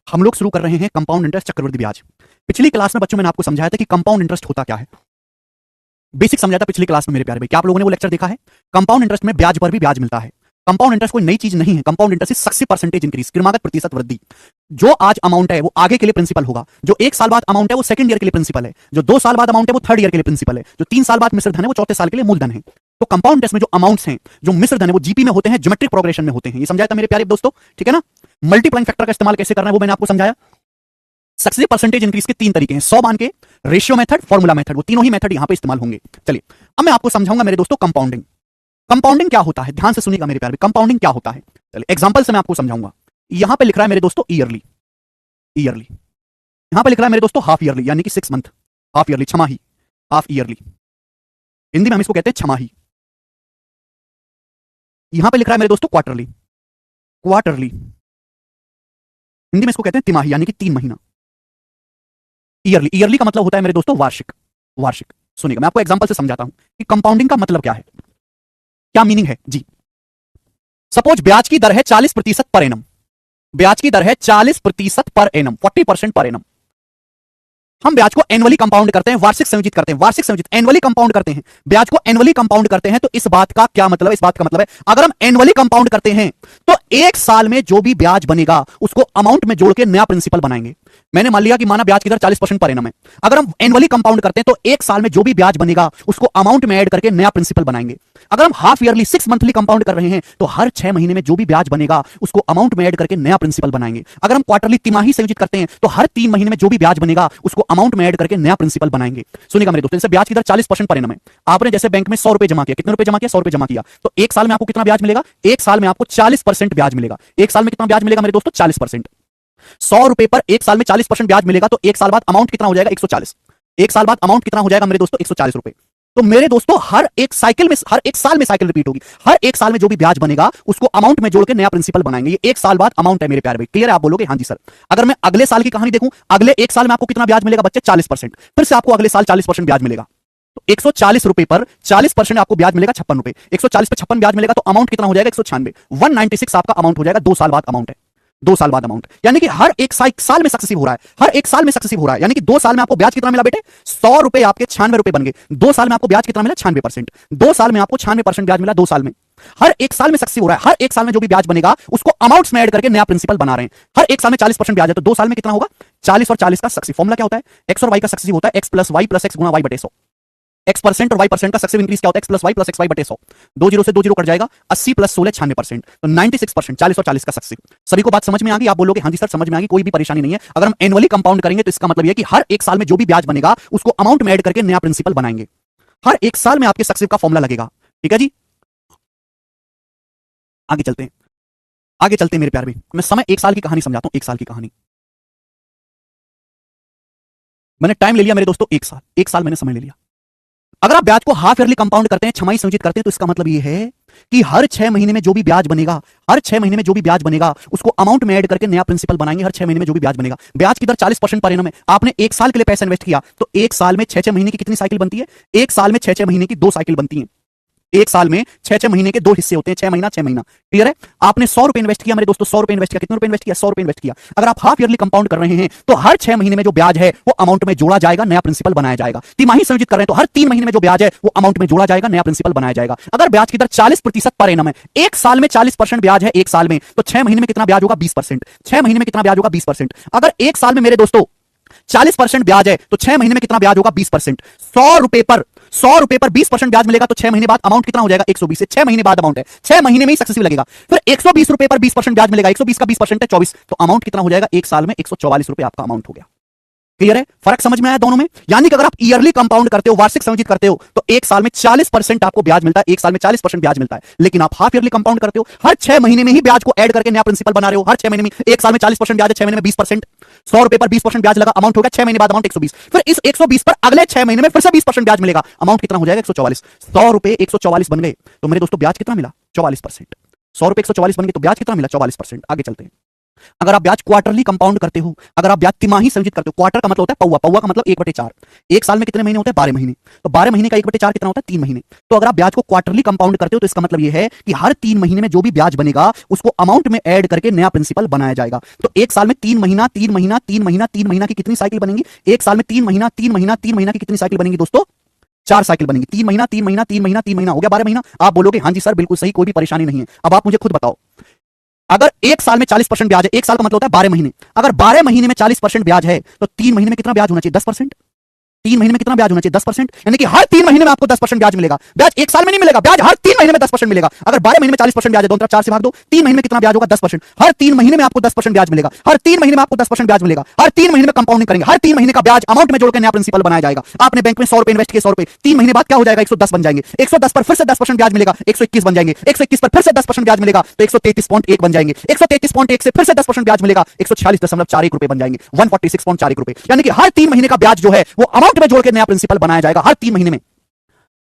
हम लोग शुरू कर रहे हैं कंपाउंड इंटरेस्ट, चक्रवृद्धि ब्याज। पिछली क्लास में बच्चों मैंने आपको समझाया था कि कंपाउंड इंटरेस्ट होता क्या है। बेसिक समझाया था पिछली क्लास में मेरे प्यारे भाई। क्या आप लोगों ने वो लेक्चर देखा है? कंपाउंड इंटरेस्ट में ब्याज पर भी ब्याज मिलता है। कंपाउंड इंटरेस्ट कोई नई चीज नहीं है। Compound interest is successive percentage increase, क्रमागत प्रतिशत वृद्धि। जो आज अमाउंट है वो आगे के लिए प्रिंसिपल होगा। जो 1 साल बाद अमाउंट है वो सेकंड ईयर के लिए प्रिंसिपल है। जो 2 साल बाद अमाउंट है वो थर्ड ईयर के लिए प्रिंसिपल है। जो 3 साल बाद मिश्र धन है वो चौथे साल के लिए मूलधन है। तो कंपाउंड इंटरेस्ट में जो अमाउंट्स हैं, जो मिश्र धन है, वो जीपी में होते हैं, ज्योमेट्रिक प्रोग्रेशन में होते हैं। ये समझाया था मेरे प्यारे दोस्तों, ठीक है ना। मल्टीप्लाइंग फैक्टर का इस्तेमाल कैसे करना है वो मैंने आपको समझाया। सक्सेसिव परसेंटेज इंक्रीज के 3 तरीके हैं, 100 मान के, रेशियो मेथड, फॉर्मूला मेथड। वो तीनों ही मेथड यहां पे इस्तेमाल होंगे। चलिए अब मैं आपको समझाऊंगा मेरे दोस्तों कंपाउंडिंग। कंपाउंडिंग क्या होता है, ध्यान से सुनिएगा मेरे प्यारे। कंपाउंडिंग क्या होता है, चलिए एग्जांपल से मैं आपको समझाऊंगा। यहां पे लिख रहा है मेरे दोस्तों ईयरली, ईयरली। यहां पे लिख रहा है मेरे दोस्तों हाफ ईयरली, यानी कि 6 मंथ, हाफ ईयरली, छमाही, हाफ ईयरली। हिंदी में हम इसको कहते हैं छमाही। यहां पे लिख रहा है मेरे दोस्तों क्वार्टरली, क्वार्टरली। हिंदी में इसको कहते हैं तिमाही, यानी कि 3 महीना। ईयरली, ईयरली का मतलब होता है मेरे दोस्तों वार्षिक, वार्षिक। सुनिएगा मैं आपको एग्जांपल से समझाता हूं कि कंपाउंडिंग का मतलब क्या है, क्या मीनिंग है जी। सपोज ब्याज की दर है 40% पर एनम। ब्याज की दर है 40% पर एनम, 40% पर एनम। हम ब्याज को एनुअली कंपाउंड करते हैं, वार्षिक संयोजित करते हैं, वार्षिक संयोजित एनुअली कंपाउंड करते हैं। ब्याज को एनुअली कंपाउंड करते हैं तो इस बात का क्या मतलब है? इस बात का मतलब है अगर हम एनुअली कंपाउंड करते हैं तो 1 साल में जो भी ब्याज बनेगा उसको अमाउंट में जोड़ के नया प्रिंसिपल बनाएंगे। मैंने मान लिया कि माना ब्याज की दर 40% पर एनम है। अगर हम एनुअली कंपाउंड करते हैं तो 1 साल में जो भी ब्याज बनेगा उसको अमाउंट में ऐड करके नया प्रिंसिपल बनाएंगे। अगर हम हाफ ईयरली 6 मंथली कंपाउंड कर रहे हैं तो हर 6 महीने में जो भी ब्याज बनेगा उसको अमाउंट में ऐड करके नया प्रिंसिपल बनाएंगे। अगर हम क्वार्टरली तिमाही संयोजित करते हैं तो हर 3 महीने में जो भी ब्याज बनेगा उसको अमाउंट में ऐड करके नया प्रिंसिपल बनाएंगे। सुनिएगा मेरे दोस्तों, जैसे ब्याज की दर 40% पर एनम है। आपने जैसे बैंक में 100 रुपए जमा किया, कितने रुपए जमा किया? 100 रुपए जमा किया। तो 1 साल में आपको कितना ब्याज मिलेगा? 1 साल में आपको 40% ब्याज मिलेगा। 1 साल में कितना ब्याज मिलेगा मेरे दोस्तों? 40%। 100 रुपए पर 1 साल में 40% ब्याज मिलेगा तो 1 साल बाद अमाउंट कितना हो जाएगा? 140। 1 साल बाद अमाउंट कितना हो जाएगा मेरे दोस्तों? 140 रुपए। तो मेरे दोस्तों हर एक साइकिल में, हर एक साल में साइकिल रिपीट होगी। हर एक साल में जो भी ब्याज बनेगा उसको अमाउंट में जोड़ के नया प्रिंसिपल बनाएंगे। ये 1 साल बाद अमाउंट है मेरे प्यारे भाई। क्लियर है? आप बोलोगे हां जी सर। अगर मैं अगले साल की कहानी देखूं, अगले 1 साल में आपको कितना ब्याज मिलेगा बच्चे? 40%। फिर से आपको अगले साल 40% ब्याज मिलेगा। तो 140 रुपए पर 40% आपको ब्याज मिलेगा 56 रुपए। 140 पे 56 ब्याज मिलेगा तो अमाउंट कितना हो जाएगा? 196। 196 आपका अमाउंट हो जाएगा। 2 साल बाद अमाउंट है, 2 साल बाद अमाउंट, यानी कि हर एक साल में सक्सेसिव हो रहा है। हर एक साल में सक्सेसिव हो रहा है, यानी कि 2 साल में आपको ब्याज कितना मिला बेटे? 100 रुपए आपके 96 रुपए बन गए। 2 साल में आपको ब्याज कितना मिला? 96%। 2 साल में आपको 96% ब्याज मिला। 2 साल में, हर एक साल में सक्सेसिव हो रहा है। हर एक साल में जो भी ब्याज बनेगा उसको अमाउंट्स में ऐड करके नया प्रिंसिपल बना रहे हैं। हर एक साल में 40% ब्याज है तो 2 साल में कितना होगा? 40 और 40 का सक्सेसिव फॉर्मूला क्या होता है? एक्स और वाई का सक्सेसिव होता है X plus Y plus X गुणा वाई बटे 100। एक्स परसेंट और वाई परसेंट का सक्सेसिव इंक्रीज क्या होता है? X plus Y plus X Y बटे 100। 2 जीरो से 2 जीरो कट जाएगा। 80 प्लस 16 96%, तो 96%। 40 और 40 का सक्सेसिव। सभी को बात समझ में आ गई? आप बोलोगे हां जी सर समझ में आ गई, कोई भी परेशानी नहीं है। अगर हम एनुअली कंपाउंड करेंगे तो इसका मतलब यह कि हर एक साल में जो भी ब्याज बनेगा उसको अमाउंट में ऐड करके नया प्रिंसिपल बनाएंगे। हर एक साल में आपके सक्सेसिव का फॉर्मूला लगेगा। ठीक है जी, आगे चलते हैं, आगे चलते हैं मेरे प्यारे भाई। मैं समय 1 साल की कहानी समझाता हूं। 1 साल की कहानी मैंने टाइम ले लिया मेरे दोस्तों, 1 साल। 1 साल मैंने समय ले लिया। अगर आप ब्याज को हाफ ईयरली कंपाउंड करते हैं, छमाही संयोजित करते हैं, तो इसका मतलब यह है कि हर 6 महीने में जो भी ब्याज बनेगा, हर 6 महीने में जो भी ब्याज बनेगा उसको अमाउंट में ऐड करके नया प्रिंसिपल बनाएंगे। हर 6 महीने में जो भी ब्याज बनेगा, ब्याज की दर 40% पर एनम है। आपने 1 साल के लिए पैसा इन्वेस्ट किया तो 1 साल में 6-6 महीने की कितनी साइकिल बनती है? 1 साल में 6-6 महीने की 2 साइकिल बनती है। 1 साल में 6-6 महीने के 2 हिस्से होते हैं, 6 महीना 6 महीना। क्लियर है? आपने 100 रुपए इन्वेस्ट किया मेरे दोस्तों, 100 रुपए इन्वेस्ट किया। कितने रुपए इन्वेस्ट किया? 100 रुपए इन्वेस्ट किया। अगर आप हाफ ईयरली कंपाउंड कर रहे हैं तो हर 6 महीने में जो ब्याज है वो अमाउंट में जोड़ा जाएगा, नया प्रिंसिपल बनाया जाएगा। तिमाही संयोजित कर रहे हैं तो हर 3 महीने में जो ब्याज है वो अमाउंट में जोड़ा जाएगा, नया प्रिंसिपल बनाया जाएगा। अगर ब्याज की दर 40% पर एनम है, 1 साल में 40% ब्याज है 1 साल में, तो 6 महीने में कितना ब्याज होगा? 20%। 6 महीने में कितना ब्याज होगा? 20%। अगर 1 साल में मेरे दोस्तों 40% ब्याज है तो 6 महीने में कितना ब्याज होगा? 20%। 100 रुपए पर 20% ब्याज मिलेगा तो 6 महीने बाद अमाउंट कितना हो जाएगा? 120 से 6 महीने बाद अमाउंट है, 6 महीने में ही सक्सेसिव लगेगा। फिर 120 रुपए पर 20% ब्याज मिलेगा, 120 का 20% है 24, तो अमाउंट कितना हो जाएगा? 1 साल में 144 रुपए आपका अमाउंट हो गया। क्लियर है? फर्क समझ में आया दोनों में? यानी कि अगर आप ईयरली कंपाउंड करते हो, वार्षिक संयोजित करते हो, तो 1 साल में 40% आपको ब्याज मिलता है, 1 साल में 40% ब्याज मिलता है। लेकिन आप हाफ ईयरली कंपाउंड करते हो, हर 6 महीने में ही ब्याज को ऐड करके नया प्रिंसिपल बना रहे हो। हर 6 महीने में, 1 साल में 40% ब्याज है, 6 महीने में 20%। 100 रुपए पर 20% ब्याज लगा, अमाउंट हो गया 6 महीने बाद अमाउंट 120। फिर इस 120 पर अगले 6 महीने में फिर से 20% ब्याज मिलेगा, अमाउंट कितना हो जाएगा? 144। 100 रुपए 144 बन गए तो मेरे दोस्तों ब्याज कितना मिला? 44%। 100 रुपए 144 बन गए तो ब्याज कितना मिला? 44%। आगे चलते हैं, अगर आप ब्याज क्वार्टरली कंपाउंड करते हो, अगर आप ब्याज तिमाही संचित करते हो, क्वार्टर का मतलब होता है पौवा, पौवा का मतलब 1/4। एक साल में कितने महीने होते हैं? 12 महीने। तो 12 महीने का 1/4 कितना होता है? 3 महीने। तो अगर आप ब्याज को क्वार्टरली कंपाउंड करते हो तो इसका मतलब यह है कि हर 3 महीने में जो भी ब्याज बनेगा उसको अमाउंट में ऐड करके नया प्रिंसिपल बनाया जाएगा। तो एक साल में 3 महीना 3 महीना 3 महीना 3 महीना की कितनी साइकिल बनेंगी? एक साल में 3 महीना 3 महीना 3 महीना की कितनी साइकिल बनेंगी दोस्तों? 4 साइकिल बनेंगी। 3 महीना 3 महीना 3 महीना 3 महीना हो गया 12 महीना। आप बोलोगे हां जी सर बिल्कुल सही, कोई भी परेशानी नहीं है। अब आप मुझे खुद बताओ, अगर एक साल में 40% ब्याज है, एक साल का मतलब होता है 12 महीने, अगर 12 महीने में 40% ब्याज है तो 3 महीने में कितना ब्याज होना चाहिए? 10%। 3 महीने में कितना ब्याज होना चाहिए? 10%। यानी कि हर 3 महीने में आपको 10% ब्याज मिलेगा। ब्याज एक साल में नहीं मिलेगा, ब्याज हर 3 महीने में 10% मिलेगा। अगर 12 महीने में 40% ब्याज है, दोनों तरफ 4 से भाग दो, 3 महीने में कितना ब्याज होगा? 10%। हर 3 महीने में आपको 10% ब्याज मिलेगा, हर 3 महीने में आपको 10% ब्याज मिलेगा, हर 3 महीने में कंपाउंडिंग करेंगे, हर 3 महीने का ब्याज अमाउंट में जोड़कर नया प्रिंसिपल बनाया जाएगा। आपने बैंक में 100 रुपए इन्वेस्ट किए, 100 रुपए 3 महीने बाद क्या हो जाएगा? 110 बन जाएंगे। 110 पर फिर से 10% ब्याज मिलेगा, 121 बन जाएंगे। 121 पर फिर से 10% ब्याज मिलेगा तो 133.1 बन जाएंगे। 133.1 से फिर से 10% ब्याज मिलेगा, 146.41 रुपए बन जाएंगे, 146.41 रुपए। यानी कि हर 3 महीने का ब्याज जो है वो अमाउंट में जोड़कर नया प्रिंसिपल बनाया जाएगा हर 3 महीने में।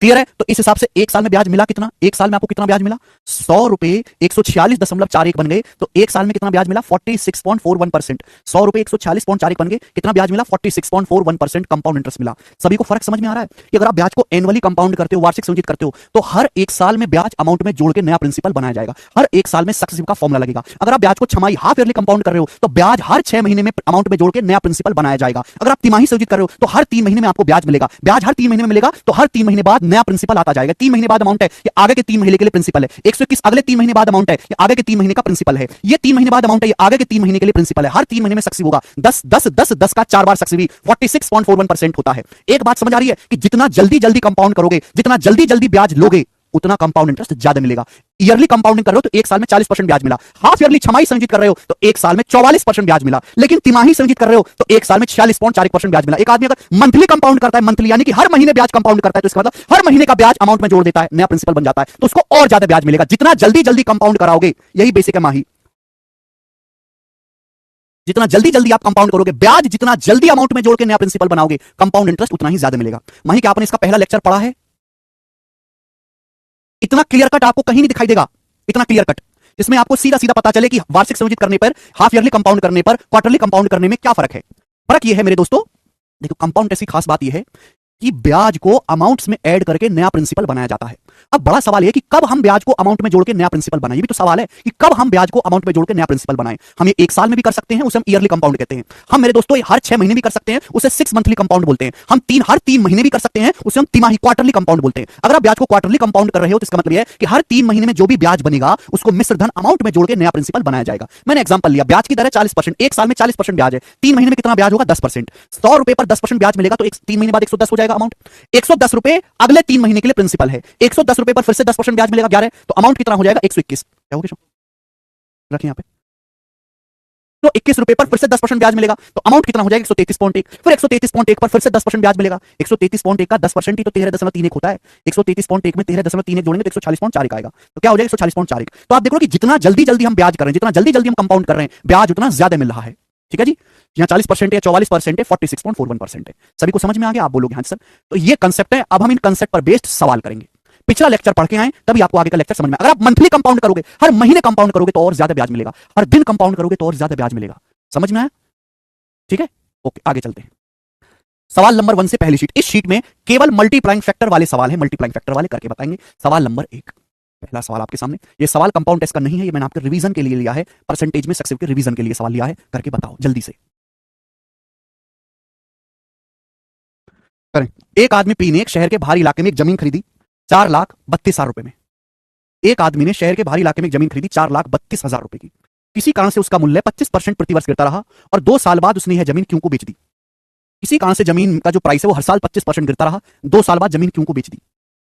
क्लियर है? तो इस हिसाब से एक साल में ब्याज मिला कितना? एक साल में आपको कितना ब्याज मिला? 100 रुपए 146.41 बन गए तो एक साल में कितना ब्याज मिला? 46.41%। 100 रुपए 146.41 बन गए, कितना ब्याज मिला? 46.41% कंपाउंड इंटरेस्ट मिला। सभी को फर्क समझ में आ रहा है कि अगर आप ब्याज को एनुअली कंपाउंड करते हो, वार्षिक संचित करते हो, तो हर एक साल में ब्याज अमाउंट में जोड़ के नया प्रिंसिपल बनाया जाएगा। हर एक साल में सक्सेसिव का फॉर्मूला लगेगा। अगर आप ब्याज को छमाही हाफ ईयरली कंपाउंड कर रहे हो तो ब्याज हर 6 महीने में अमाउंट में जोड़ के नया प्रिंसिपल बनाया जाएगा। अगर आप तिमाही संचित कर रहे हो तो हर 3 महीने में आपको ब्याज मिलेगा, ब्याज हर 3 महीने में मिलेगा तो हर 3 महीने बाद नया प्रिंसिपल आता जाएगा। 3 महीने बाद अमाउंट है, ये आगे के 3 महीने के लिए प्रिंसिपल है। 121 अगले 3 महीने बाद अमाउंट है, ये आगे के 3 महीने का प्रिंसिपल है। ये 3 महीने बाद अमाउंट है, ये आगे के 3 महीने के लिए प्रिंसिपल है। हर 3 महीने में सक्सेसिव होगा। 10 10 10 10 का 4 बार सक्सेसिव 46.41% होता है। एक बात समझ आ रही है कि जितना जल्दी जल्दी कंपाउंड करोगे, जितना जल्दी जल्दी ब्याज लोगे, उतना कंपाउंड इंटरेस्ट ज्यादा मिलेगा। ईयरली कंपाउंडिंग कर रहे हो तो एक साल में 40% ब्याज मिला, हाफ ईयरली छमाही संचित कर रहे हो तो एक साल में 44% ब्याज मिला, लेकिन तिमाही संचित कर रहे हो तो एक साल में 46.41% ब्याज मिला। एक आदमी अगर मंथली कंपाउंड करता है, मंथली यानी कि हर महीने ब्याज कंपाउंड करता है, तो इसका मतलब हर महीने का ब्याज अमाउंट में जोड़ देता है, नया प्रिंसिपल बन जाता है, तो उसको और ज्यादा ब्याज मिलेगा। जितना जल्दी जल्दी कंपाउंड कराओगे, यही बेसिक है माही, जितना जल्दी जल्दी आप कंपाउंड करोगे, ब्याज जितना जल्दी अमाउंट में जोड़ के नया प्रिंसिपल बनाओगे, कंपाउंड इंटरेस्ट उतना ही ज्यादा मिलेगा। माही क्या आपने इसका पहला लेक्चर पढ़ा है? इतना क्लियर कट आपको कहीं नहीं दिखाई देगा, इतना क्लियर कट, इसमें आपको सीधा सीधा पता चले कि वार्षिक संयोजित करने पर, हाफ ईयरली कंपाउंड करने पर, क्वार्टरली कंपाउंड करने में क्या फर्क है। फर्क यह है मेरे दोस्तों, देखो कंपाउंड टेस्ट की खास बात यह है कि ब्याज को अमाउंट्स में ऐड करके नया प्रिंसिपल बनाया जाता है। अब बड़ा सवाल है कि कब हम ब्याज को अमाउंट में जोड़ के नया प्रिंसिपल बनाएं, ये भी तो सवाल है कि कब हम ब्याज को अमाउंट में जोड़ के नया प्रिंसिपल बनाएं। हम ये एक साल में भी कर सकते हैं, उसे हम ईयरली कंपाउंड कहते हैं। हम मेरे दोस्तों हर 6 महीने भी कर सकते हैं, उसे 6 मंथली कंपाउंड बोलते हैं। हम हर 3 महीने भी कर सकते हैं, उसे हम तिमाही क्वार्टरली कंपाउंड बोलते हैं। अगर आप ब्याज को क्वार्टरली कंपाउंड कर रहे हो तो इसका मतलब यह है कि हर 3 महीने में जो भी ब्याज बनेगा उसको मिश्र धन अमाउंट में जोड़ के नया प्रिंसिपल बनाया जाएगा। मैंने एग्जांपल लिया, ब्याज की दर है 40%, एक साल में 40% ब्याज है, 3 महीने में कितना ब्याज होगा? 10%। 100 रुपए पर 10% ब्याज मिलेगा तो 3 महीने बाद 110 हो जाएगा अमाउंट। 110 रुपए अगले 3 महीने के लिए प्रिंसिपल है, 110 रुपए पर फिर से 10% ब्याज मिलेगा 11, तो अमाउंट कितना हो जाएगा? 121। क्या हो गया? रखिए यहां पे, तो 21 रुपए पर फिर से 10% ब्याज मिलेगा तो अमाउंट कितना हो जाएगा? 133.1। फिर 133.1 पर फिर से 10% ब्याज मिलेगा, 133.1 का 10% ही तो 13.31 होता है। 133.1 में 13.31 जोड़ेंगे तो 146.41 आएगा, तो क्या हो जाएगा? 146.41। तो आप देखो कि जितना जल्दी जल्दी हम ब्याज कर रहे हैं, जितना जल्दी जल्दी हम कंपाउंड कर रहे हैं, ब्याज उतना ज्यादा मिल रहा है। ठीक है जी, यहाँ 40% है, 44% है, 46.41% है। सभी को समझ में आ गया? आप बोलोगे हाँ सर। तो ये कंसेप्ट है। अब हम इन कंसेप्ट पर बेस्ड सवाल करेंगे। पिछला लेक्चर पढ़ के आए तभी आपको आगे का लेक्चर समझ में। अगर आप मंथली कंपाउंड करोगे, हर महीने कंपाउंड करोगे तो और ज्यादा ब्याज मिलेगा, हर दिन कंपाउंड करोगे तो और ज्यादा ब्याज मिलेगा। समझ में आया? ठीक है, ओके आगे चलते हैं। सवाल नंबर 1 से पहली शीट, इस शीट में केवल मल्टीप्लाइंग फैक्टर वाले सवाल है, मल्टीप्लाइंग फैक्टर वाले करके बताएंगे। सवाल नंबर 1, पहला सवाल आपके सामने। ये सवाल कंपाउंड टेस्ट का नहीं है, ये मैंने आपके रिवीजन के लिए लिया है, परसेंटेज में सक्सेसिव के रिवीजन के लिए सवाल लिया है। करके बताओ जल्दी से करें। एक आदमी पी ने एक शहर के बाहरी इलाके में एक जमीन खरीदी 4,32,000 रुपए में। एक आदमी ने शहर के बाहरी इलाके में एक जमीन खरीदी 4,32,000 रुपए की। किसी कारण से उसका मूल्य 25% प्रतिवर्ष गिरता रहा और 2 साल बाद उसने यह जमीन क्यों को बेच दी। किसी कारण से जमीन का जो प्राइस है वो हर साल 25% गिरता रहा, 2 साल बाद जमीन क्यों को बेच दी।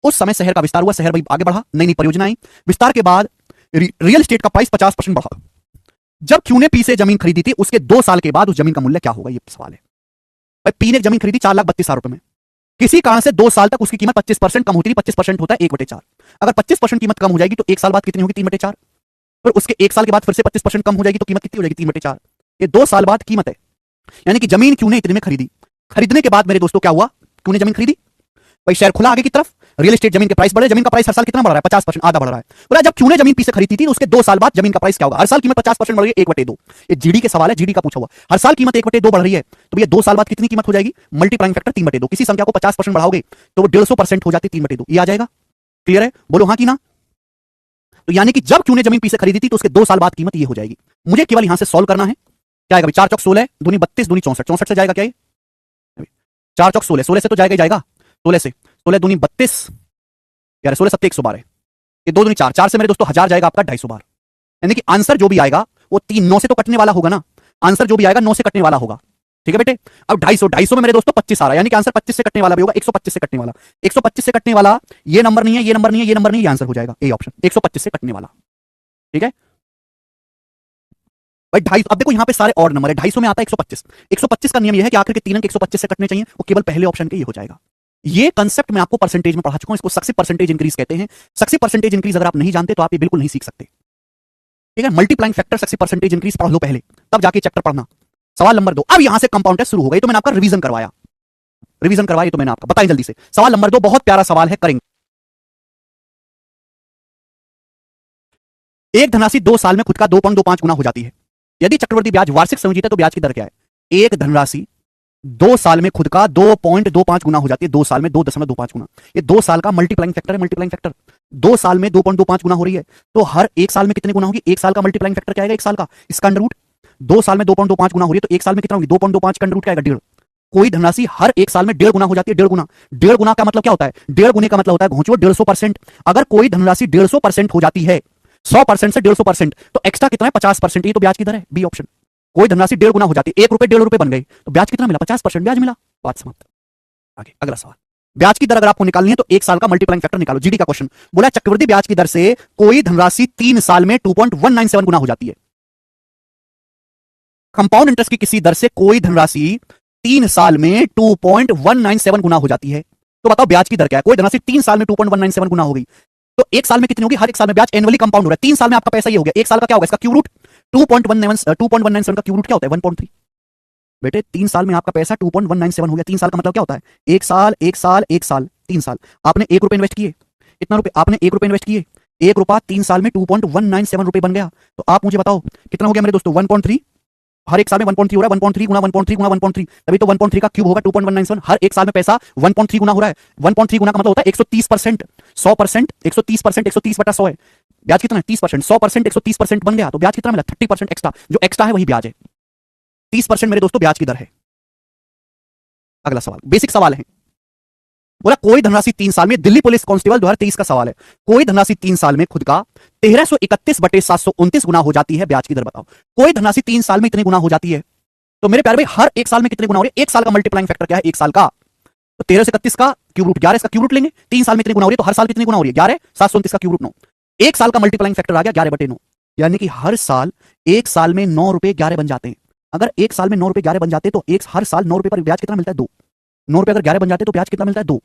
उस समय शहर का विस्तार हुआ, शहर भाई आगे बढ़ा, नई नई परियोजना आई, विस्तार के बाद रियल एस्टेट का प्राइस 50% बढ़ा। जब क्यू ने पी से जमीन खरीदी थी उसके 2 साल के बाद उस जमीन का मूल्य क्या होगा, ये सवाल है। भाई पी ने जमीन खरीदी 4,32,000 रुपए में, किसी कारण से 2 साल तक उसकी कीमत 25% कम होती थी, 25% होता है 1/4। अगर 25% कीमत कम हो जाएगी तो 1 साल बाद कितनी होगी? 3/4। फिर उसके 1 साल के बाद फिर से 25% कम हो जाएगी तो कीमत कितनी हो जाएगी? 3/4। ये 2 साल बाद कीमत है, यानी कि जमीन क्यू ने इतने में खरीदी। खरीदने के बाद मेरे दोस्तों क्या हुआ? क्यू ने जमीन खरीदी, भाई शेयर खुला आगे की तरफ, रियल एस्टेट जमीन के प्राइस बढ़े, जमीन का प्राइस हर साल कितना बढ़ रहा है? 50%, आधा बढ़ रहा है। बोला जब क्यों ने जमीन पी से खरीदी थी तो उसके 2 साल बाद जमीन का प्राइस क्या होगा? हर साल कीमत 50% बढ़ रही है, 1/2। ये जीडी के सवाल है, जीडी का पूछा हुआ। हर साल कीमत 1/2 बढ़ रही है, तो भैया 2 साल बाद कितनी कीमत हो जाएगी? Multiplying factor 3/2। किसी संख्या को 50% बढ़ाओगे तो वो 150% हो जाती है, 3/2। ये आ जाएगा। क्लियर है? बोलो हाँ कि ना। तो यानी कि जब क्यों ने जमीन पी से खरीदी थी तो उसके 2 साल बाद कीमत ये हो जाएगी। मुझे केवल यहां से सॉल्व करना है। क्या आएगा भाई? 4 चौक 16, दूनी 32, दूनी 64, 64 से जाएगा क्या ये? 4 चौक 16, 16 से तो जाएगा ही जाएगा। 16 से 16 दूनी 32, यार 16 7 112, ये 2 दूनी 4, 4 से मेरे दोस्तों 1000 जाएगा आपका 250 बार। यानी कि आंसर जो भी आएगा वो 3 9 से तो कटने वाला होगा ना। आंसर जो भी आएगा 9 से कटने वाला होगा। ठीक है बेटे। अब 250, 250 में मेरे दोस्तों 25 आ रहा है, यानी कि आंसर 25 से कटने वाला भी होगा। 125 से कटने वाला, 125 से कटने वाला, ये नंबर नहीं है, ये नंबर नहीं है, ये नंबर नहीं है, ये आंसर हो जाएगा ए ऑप्शन, 125 से कटने वाला। ठीक है भाई। 250, अब देखो यहां पे सारे और नंबर है। 250 में आता है 125। 125 का नियम यह है कि आखिर के 3 अंक 125 से कटने चाहिए, वो केवल पहले ऑप्शन के ये हो जाएगा। ये कंसेप्ट मैं आपको परसेंटेज में पढ़ा चुका हूं, इसको सक्सेसिव परसेंटेज इंक्रीज कहते हैं। सक्सेसिव परसेंटेज इंक्रीज अगर आप नहीं जानते तो आप ये बिल्कुल नहीं सीख सकते। ठीक है, multiplying factor, successive percentage increase पढ़ लो पहले, तब जाके चैप्टर पढ़ना। सवाल नंबर 2, अब यहां से कंपाउंड टेस्ट शुरू हो गई, तो मैंने आपका रिवीजन करवाया, रिवीजन करवाया तो मैंने आपका बताया जल्दी से। सवाल नंबर 2 बहुत प्यारा सवाल है, करेंगे। एक धनराशि 2 साल में खुद का 2.25 गुना हो जाती है। यदि चक्रवृद्धि ब्याज वार्षिक संयोजित है तो ब्याज की दर क्या है? एक धनराशि 2 साल में खुद का 2.25 गुना हो जाती है। 2 साल में 2.25 गुना, ये 2 साल का मल्टीप्लाइंग फैक्टर है। मल्टीप्लाइंग फैक्टर 2 साल में 2.25 गुना हो रही है, तो हर 1 साल में कितने गुना होगी? 1 साल का मल्टीप्लाइंग फैक्टर क्या आएगा? 1 साल का, इसका अंडर रूट। 2 साल में 2.25 गुना हो रही है तो 1 साल में कितना होगी? 2.25 का अंडर रूट क्या आएगा? 1.5। कोई धनराशि हर 1 साल में 1.5 गुना हो जाती है। 1.5 गुना, 1.5 गुना का मतलब क्या होता है? 1.5 गुने का मतलब होता है घोंचो 150%। अगर कोई धनराशि 150% हो जाती है, 100% से 150%, तो एक्स्ट्रा कितना है? 50%। ये तो ब्याज की दर है, बी ऑप्शन। कोई धनराशि 1.5 गुना हो जाती है, 1 रुपए 1.5 रुपए बन गई, तो ब्याज कितना मिला? 50% ब्याज मिला। बात समाप्त। आगे अगला सवाल। ब्याज की दर अगर आपको निकालनी है तो 1 साल का मल्टीप्लाइंग फैक्टर निकालो। जीडी का क्वेश्चन बोला चक्रवृद्धि ब्याज की दर से कोई धनराशि 3 साल में 2.197 गुना हो जाती है। कंपाउंड इंटरेस्ट की किसी दर से कोई धनराशि 3 साल में 2.197 गुना हो जाती है, तो बताओ ब्याज की दर क्या है? कोई धनराशि 3 साल में 2.197 गुना हो गई, तो 1 साल में कितनी होगी? हर 1 साल में ब्याज एनुअली कंपाउंड हो रहा है। 3 साल में आपका पैसा ये हो गया, 1 साल का क्या होगा? इसका क्यूब रूट 2.197 का क्यूब रूट क्या होता है? 1.3। बेटे 3 साल में आपका पैसा 2.197 हो गया। 3 साल का मतलब क्या होता है? 1 साल 1 साल 1 साल 3 साल। आपने 1 रुपए इन्वेस्ट किए, इतना रुपए आपने 1 रुपए इन्वेस्ट किए, 1 रुपया 3 साल में 2.197 रुपए बन गया। तो आप मुझे बताओ कितना हो गया मेरे दोस्तों? 1.3। हर 1 साल में 1.3 हो रहा है, 1.3 गुना 1.3 गुना 1.3, तभी तो 1.3 का क्यूब होगा 2.197। हर 1 साल में पैसा 1.3 गुना हो रहा है। 1.3 गुना का मतलब होता है 130%, 100%, 130%, 130/100 है। ब्याज कितना है? 30%, 100%, 130% बन गया, तो ब्याज कितना मिला? 30% एक्स्ट्रा। जो एक्स्ट्रा है वही ब्याज है। 30% मेरे दोस्तों ब्याज की दर है। अगला सवाल बेसिक सवाल है। बोला कोई धनराशि 3 साल में, दिल्ली पुलिस कांस्टेबल 2023 का सवाल है, कोई धनराशि 3 साल में खुद का 1331/729 गुना हो जाती है, ब्याज की दर बताओ। कोई धनराशि 3 साल में इतनी गुना हो जाती है, तो मेरे प्यारे भाई हर 1 साल में कितने गुना हो रही है? 1 साल का मल्टीप्लाइंग फैक्टर क्या है? 1 साल का, तो 13 से 31 का क्यूब रूट 11, इसका क्यूब रूट लेंगे। 3 साल में इतनी गुना हो रही है, तो हर साल कितनी गुना हो रही है? 11, 729 का क्यूब रूट 9। 1 साल का मल्टीप्लाइंग फैक्टर आ गया 11/9, यानी कि हर साल 1 साल में 9 रुपए 11 बन जाते हैं। अगर 1 साल में 9 रुपए 11 बन जाते तो हर साल 9 रुपए पर ब्याज कितना मिलता है? 2। 9 रुपए अगर 11 बन जाते तो ब्याज कितना मिलता है? 2।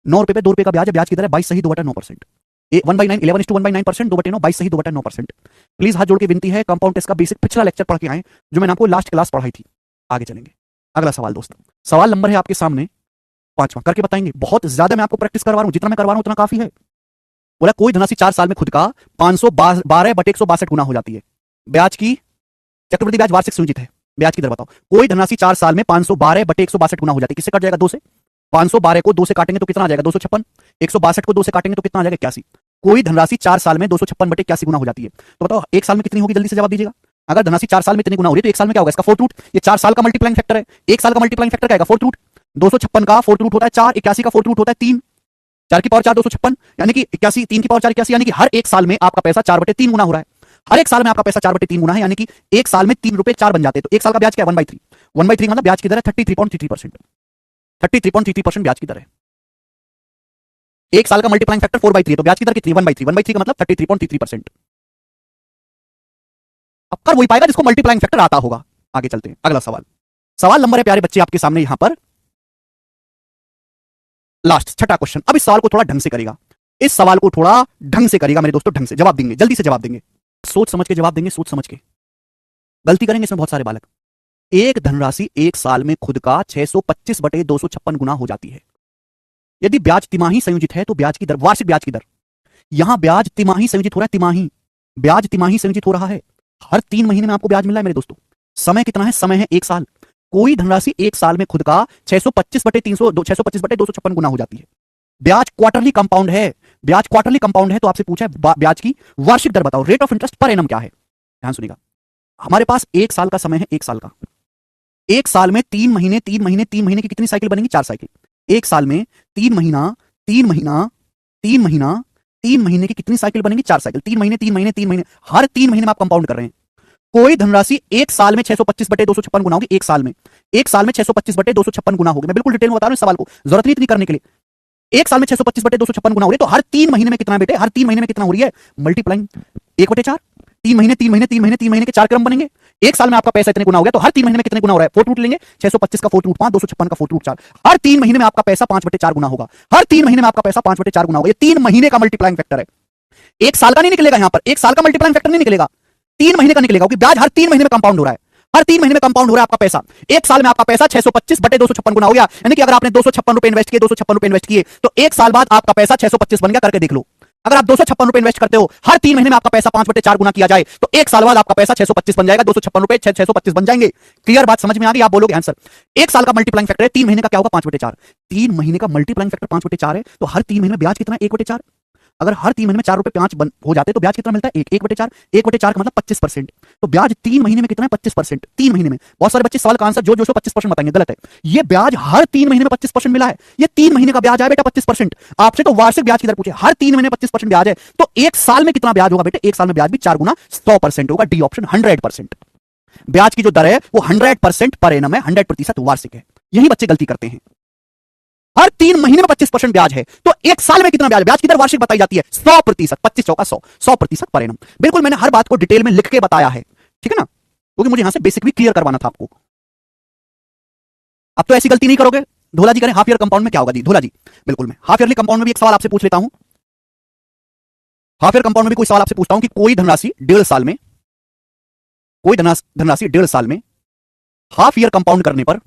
9 रुपए पे 2 रुपए का ब्याज है, ब्याज की दर है 22 सही 2/9%। 1/9 11:1/9%, 2/9 22 सही 2/9%। प्लीज हाथ जोड़ के विनती है, कंपाउंड टेस्ट का बेसिक पिछला लेक्चर पढ़ के आए, जो मैंने आपको लास्ट क्लास पढ़ाई थी। आगे चलेंगे। अगला सवाल दोस्तों, सवाल नंबर है आपके सामने 5वां, करके बताएंगे। बहुत ज्यादा मैं आपको प्रैक्टिस करवा रहा हूं, जितना मैं करवा रहा हूं उतना काफी है। बोला कोई धनराशि 4 साल में खुद का 512/162 गुना हो जाती है। ब्याज की, चक्रवृद्धि ब्याज वार्षिक सुनिश्चित है, ब्याज की दर बताओ। कोई धनराशि 4 साल में 512/162 गुना हो जाती है, किससे कट जाएगा? 2 से। 512 को 2 से काटेंगे तो कितना आ जाएगा? 256। 162 को 2 से काटेंगे तो कितना आ जाएगा? 81। कोई धनराशि 4 साल में 256/81 गुना हो जाती है, तो बताओ 1 साल में कितनी होगी? जल्दी से जवाब दीजिएगा। अगर धनराशि 4 साल में इतनी गुना हो रही है तो 1 साल में क्या होगा? इसका फोर्थ रूट। ये 4 साल का मल्टीप्लाइंग फैक्टर है, 1 साल का मल्टीप्लाइंग फैक्टर क्या आएगा? Fourth root. 256 का फोर्थ रूट होता है 4, 81 का फोर्थ रूट होता है 3, 4 की पावर 4 256, यानी कि 81, 3 की पावर 4 81, यानी कि हर 1 साल में आपका पैसा 4/3 गुना हो रहा है। हर 1 साल में आपका पैसा 4/3 गुना है, यानी कि 1 साल में 3 रुपए 4 बन जाते हैं। तो 1 साल का ब्याज क्या है? 1/3। 1/3 मतलब ब्याज की दर है 33.33%। 33.33% ब्याज की दर है। 1 साल का मल्टीप्लाइंग फैक्टर 4/3 है, तो ब्याज की दर कितनी? 1/3। 1/3 का मतलब 33.33%। अब कर वही पाएगा जिसको मल्टीप्लाइंग फैक्टर आता होगा। आगे चलते हैं, अगला सवाल। सवाल नंबर है प्यारे बच्चे आपके सामने यहां पर लास्ट, छठा क्वेश्चन। अब इस सवाल को थोड़ा ढंग से करेगा, इस सवाल को थोड़ा ढंग से करेगा मेरे दोस्तों, ढंग से जवाब देंगे, जल्दी से जवाब देंगे, सोच समझ के जवाब देंगे, सोच समझ के। गलती करेंगे इसमें बहुत सारे बालक। एक धनराशि 1 साल में खुद का 625/256 गुना हो जाती है। यदि ब्याज तिमाही संयोजित है तो ब्याज की दर, वार्षिक ब्याज की दर, यहां ब्याज तिमाही संयोजित हो रहा है, तिमाही ब्याज तिमाही संयोजित हो रहा है, हर 3 महीने में आपको ब्याज मिल रहा है मेरे दोस्तों। समय कितना है? समय है 1 साल। कोई धनराशि 1 साल में खुद का 625/256 गुना हो जाती है। ब्याज क्वार्टरली कंपाउंड है, ब्याज क्वार्टरली कंपाउंड है, तो आपसे पूछा है ब्याज की वार्षिक दर बताओ, rate of interest per annum क्या है? ध्यान सुनिएगा, हमारे पास 1 साल का समय है, 1 साल का। 1 साल में 3 महीने 3 महीने 3 महीने की कितनी साइकिल बनेंगी? 4 साइकिल। 1 साल में 3 महीना 3 महीना 3 महीना 3 महीने की कितनी साइकिल बनेंगी? 4 साइकिल। 3 महीने 3 महीने 3 महीने, हर 3 महीने में आप कंपाउंड कर रहे हैं। कोई धनराशि 1 साल में 625/256 गुना होगी। 1 साल में 625/256 गुना होगी। मैं बिल्कुल डिटेल में बता रहा हूं इस सवाल को, जरूरत नहीं इतनी करने के लिए। 1 साल में 625/256 गुना हो रही है, तो हर 3 महीने में कितना बेटे? हर 3 महीने में कितना हो रही है? मल्टीप्लाइंग 1/4। 3 महीने 3 महीने 3 महीने 3 महीने के 4 क्रम बनेंगे। 1 साल में आपका पैसा इतने गुना हो गया, तो हर 3 महीने में कितने गुना हो रहा है? 4 रूट लेंगे, 625 का 4 रूट 5, 256 का 4 रूट 4। हर 3 महीने में आपका पैसा 5/4 गुना होगा। हर 3 महीने में आपका पैसा 5/4 गुना होगा। ये 3 महीने का मल्टीप्लाइंग फैक्टर है। 1 साल का नहीं निकलेगा यहां पर, 1 साल का मल्टीप्लाइंग फैक्टर नहीं निकलेगा, 3 महीने का निकलेगा, क्योंकि ब्याज हर 3 महीने में कंपाउंड हो रहा है। हर 3 महीने में कंपाउंड हो रहा है आपका पैसा। 1 साल में आपका पैसा 625/256 गुना हो गया, यानी कि अगर आपने 256 रुपए इन्वेस्ट किए, 256 रुपए इन्वेस्ट किए, तो 1 साल बाद आपका पैसा 625 बन गया। करके देख लो, अगर आप 256 रुपए इन्वेस्ट करते हो, हर 3 महीने में आपका पैसा 5/4 गुना किया जाए, तो 1 साल बाद आपका पैसा 625 बन जाएगा। 256 रुपए 625 बन जाएंगे। क्लियर बात समझ में आ गई? आप बोलोगे आंसर। 1 साल का मल्टीप्लाइंग फैक्टर है, 3 महीने का क्या होगा? 5/4। 3 महीने का मल्टीप्लाइंग फैक्टर 5/4 है, तो हर 3 महीने में ब्याज कितना? 1/4। अगर हर 3 महीने में 4 रुपए 5 हो जाते तो ब्याज कितना मिलता है? 1/4। 1/4 का मतलब 25%। तो ब्याज 3 महीने में कितना है? 25%। 3 महीने में। बहुत सारे बच्चे सवाल का आंसर जो 25% बताएंगे, गलत है। ये ब्याज हर 3 महीने में 25% मिला है। ये 3 महीने का ब्याज है बेटा 25%। आपसे तो वार्षिक ब्याज की दर पूछे, हर 3 महीने में 25% ब्याज है, तो 1 साल में कितना ब्याज होगा बेटे? 1 साल में ब्याज भी 4 गुना 100% होगा। D option 100%। ब्याज की जो दर है वो 100% पर एनम है, 100% वार्षिक है। यही बच्चे गलती करते हैं। हर 3 महीने में 25% ब्याज है, तो 1 साल में कितना ब्याज? ब्याज की दर वार्षिक बताई जाती है 100%। 25 चौका 100, 100% पर एनम। बिल्कुल मैंने हर बात को डिटेल में लिख के बताया है, ठीक है ना, क्योंकि मुझे यहां से बेसिक भी क्लियर करवाना था आपको। अब तो ऐसी गलती नहीं करोगे। धोला जी करें हाफ ईयर कंपाउंड में क्या होगा जी? धोला जी बिल्कुल, मैं हाफ ईयरली कंपाउंड में भी एक सवाल आपसे पूछ लेता हूं। हाफ ईयर कंपाउंड में भी कोई सवाल आपसे पूछता हूं कि कोई धनराशि 1.5 साल में, कोई धनराशि 1.5 साल में हाफ ईयर कंपाउंड करने पर,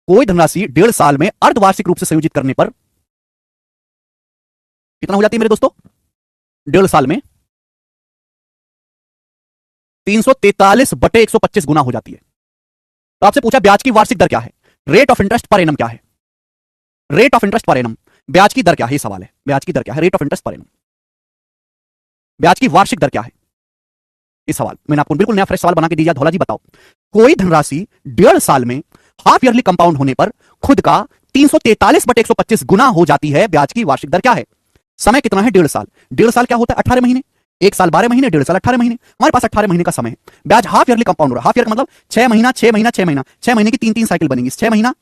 कोई धनराशि 1.5 साल में अर्धवार्षिक रूप से संयोजित करने पर कितना हो जाती है मेरे दोस्तों? 1.5 साल में 343/125 गुना हो जाती है। तो आपसे पूछा ब्याज की वार्षिक दर क्या है? Rate of interest per annum क्या है? Rate of interest per annum, ब्याज की दर क्या है? ये सवाल है, ब्याज की दर क्या है? Rate of interest per annum, ब्याज की वार्षिक दर क्या है? ये सवाल मैंने आपको बिल्कुल नया फ्रेश सवाल बना के दिया। धौला जी बताओ, कोई धनराशि 1.5 साल में हाफ ईयरली कंपाउंड होने पर खुद का 343/125 गुना हो जाती है, ब्याज की वार्षिक दर क्या है? समय कितना है? 1.5 साल। 1.5 साल क्या होता है? 18 महीने। 1 साल 12 महीने, 1.5 साल 18 महीने। हमारे पास 18 महीने का समय है। ब्याज हाफ ईयरली कंपाउंड हो रहा है। हाफ ईयर का मतलब 6 महीना 6 महीना 6 महीना, 6 महीने की 3 साइकिल बनेंगी। 6 महीना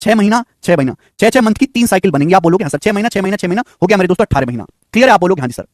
6 महीना 6 महीना, 6 मंथ की 3 साइकिल बनेंगी। आप बोलोगे हाँ सर 6 महीना 6 महीना 6 महीना हो गया मेरे दोस्तों 18 महीना। क्लियर है? आप बोलोगे हाँ जी सर।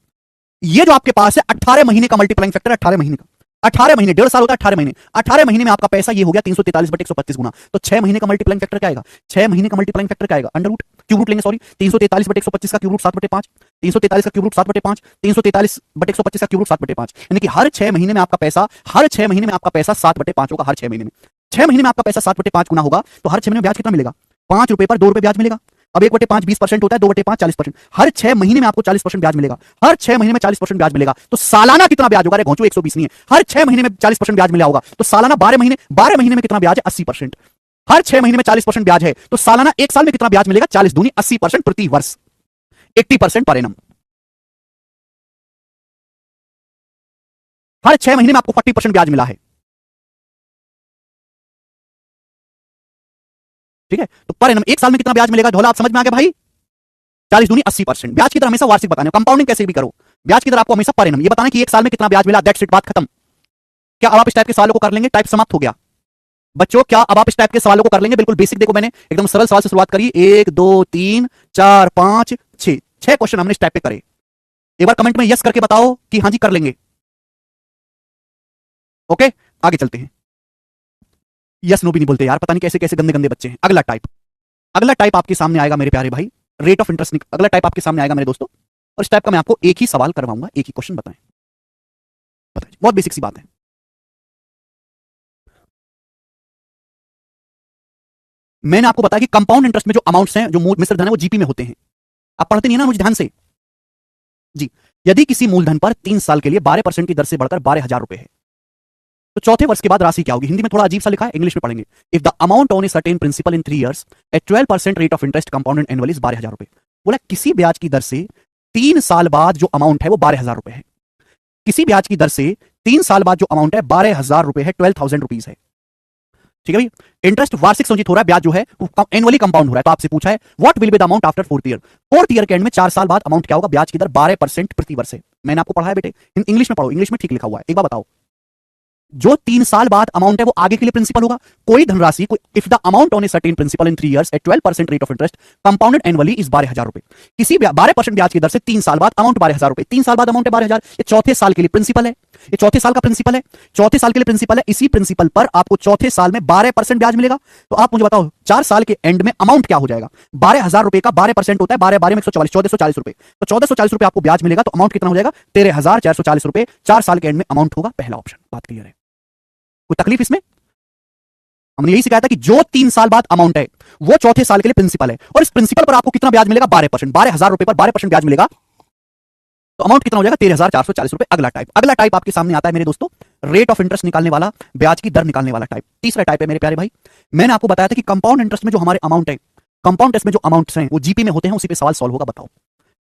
ये जो आपके पास है 18 महीने का मल्टीप्लाइंग फैक्टर, 18 महीने का, 18 महीने, 1.5 साल होता है 18 महीने, 18 महीने में आपका पैसा ये हो गया 343/125 गुना। तो 6 महीने का मल्टीप्लाइंग फैक्टर क्या आएगा? 6 महीने का मल्टीप्लाइंग फैक्टर क्या आएगा? अंडर रूट, क्यूब रूट लेंगे, सॉरी, 343/125 का क्यूब रूट 7/5, 343 का क्यूब रूट 7/5, 343/125 का क्यूब रूट 7/5, यानी कि हर 6 महीने में आपका पैसा, हर 6 महीने में आपका पैसा 7/5 होगा। हर 6 महीने में, 6 महीने में आपका पैसा 7/5 गुना होगा, तो हर 6 महीने में ब्याज कितना मिलेगा? 5 रुपए पर 2 रुपए ब्याज मिलेगा। अब 1/5 20% होता है, 2/5 40%। हर 6 महीने में आपको 40% ब्याज मिलेगा। हर 6 महीने में 40% ब्याज मिलेगा, तो सालाना कितना ब्याज होगा? अरे घोंचू 120 नहीं है, हर 6 महीने में 40% ब्याज मिला होगा, तो सालाना 12 महीने, 12 महीने में कितना ब्याज है? 80%। हर 6 महीने में 40% ब्याज है, तो सालाना 1 साल में कितना ब्याज मिलेगा? 40 दूनी 80% प्रति वर्ष, 80% पर एनम। हर 6 महीने में आपको 40% ब्याज मिला है, ठीक है? तो पर एनम 1 साल में कितना ब्याज मिलेगा? ढोला आप समझ में आ गया भाई? 40 दूनी 80%। ब्याज की दर हमेशा वार्षिक बताना, कंपाउंडिंग कैसे भी करो, ब्याज की दर आपको हमेशा पर एनम ये बताना कि 1 साल में कितना ब्याज मिला। दैट्स इट, बात खत्म। क्या अब आप इस टाइप के सवालों को कर लेंगे? टाइप समाप्त हो गया बच्चों। क्या अब आप इस टाइप के सवालों को कर लेंगे? बिल्कुल बेसिक, देखो मैंने एकदम सरल सवाल से शुरुआत करी, 1 2 3 4 5 6 6 क्वेश्चन हमने इस टाइप पे करे। एक बार कमेंट में यस करके बताओ कि हाँ जी कर लेंगे। ओके, आगे चलते हैं। यस नो भी नहीं बोलते यार, पता नहीं कैसे कैसे गंदे गंदे बच्चे हैं। अगला टाइप, अगला टाइप आपके सामने आएगा मेरे प्यारे भाई, रेट ऑफ इंटरेस्ट। अगला टाइप आपके सामने आएगा मेरे दोस्तों, और इस टाइप का मैं आपको एक ही सवाल करवाऊंगा, एक ही क्वेश्चन बताएं। बताइए, बहुत बेसिक सी बात है। मैंने आपको बताया कि कंपाउंड इंटरेस्ट में जो अमाउंट्स हैं, जो मिश्र धन है, वो जीपी में होते हैं। आप पढ़ते नहीं है ना मुझे ध्यान से जी। यदि किसी मूलधन पर 3 साल के लिए 12% की दर से बढ़कर 12,000 रुपए है, तो चौथे वर्ष के बाद राशि क्या होगी? हिंदी में थोड़ा अजीब सा लिखा है, इंग्लिश में पढ़ेंगे। If the amount on a certain principal in 3 years at 12% rate of interest compounded annually is 12,000 रुपए। बोला किसी ब्याज की दर से 3 साल बाद जो अमाउंट है वो 12,000 रुपए है। किसी ब्याज की दर से 3 साल बाद जो अमाउंट है 12,000 रुपए है, 12,000 रुपीज है। ठीक है भाई, इंटरेस्ट वार्षिक संचित हो रहा है, ब्याज जो है वो एनुअली कंपाउंड हो रहा है। तो आपसे पूछा है what will be the amount after 4th year. 4th year के एंड में 4 साल बाद अमाउंट क्या होगा? ब्याज की दर 12% प्रति वर्ष है। मैंने आपको पढ़ाया बेटे, इंग्लिश में पढ़ो, इंग्लिश में ठीक लिखा हुआ है। एक बार बताओ, जो 3 साल बाद अमाउंट है वो आगे के लिए प्रिंसिपल होगा। कोई धनराशि, if the amount on a certain principal in 3 years at 12% rate of interest compounded annually is 12,000 रुपए। किसी 12% ब्याज की दर से 3 साल बाद अमाउंट 12,000 रुपए। 3 साल बाद अमाउंट है 12,000। ये चौथे साल के लिए प्रिंसिपल है, ये चौथे साल का प्रिंसिपल है, चौथे साल के लिए प्रिंसिपल है। इसी प्रिंसिपल पर आपको चौथे साल में 12% ब्याज मिलेगा। तो आप मुझे बताओ 4 साल के एंड में अमाउंट क्या हो जाएगा? 12,000 रुपए का 12% होता है, 12 में 140, 1,440 रुपए। तो 1,440 रुपए आपको ब्याज मिलेगा। तो अमाउंट कितना हो जाएगा? 13,440 रुपए 4 साल के एंड में अमाउंट होगा। पहला ऑप्शन। बात क्लियर है? कोई तकलीफ इसमें? हमने यही सिखाया था कि जो 3 साल बाद अमाउंट है वो चौथे साल के लिए प्रिंसिपल है, और इस प्रिंसिपल पर आपको कितना ब्याज मिलेगा? 12%। 12,000 रुपए पर 12% ब्याज मिलेगा, तो अमाउंट कितना हो जाएगा? 13,440 रुपए। अगला टाइप आपके सामने आता है मेरे दोस्तों, रेट ऑफ इंटरेस्ट निकालने वाला, ब्याज की दर निकालने वाला टाइप। तीसरा टाइप है मेरे प्यारे भाई, मैंने आपको बताया था कि कंपाउंड इंटरेस्ट में जो हमारे अमाउंट है, कंपाउंड इंटरेस्ट में जो अमाउंट्स हैं वो जीपी में होते हैं। उसी पे सवाल सॉल्व होगा। बताओ,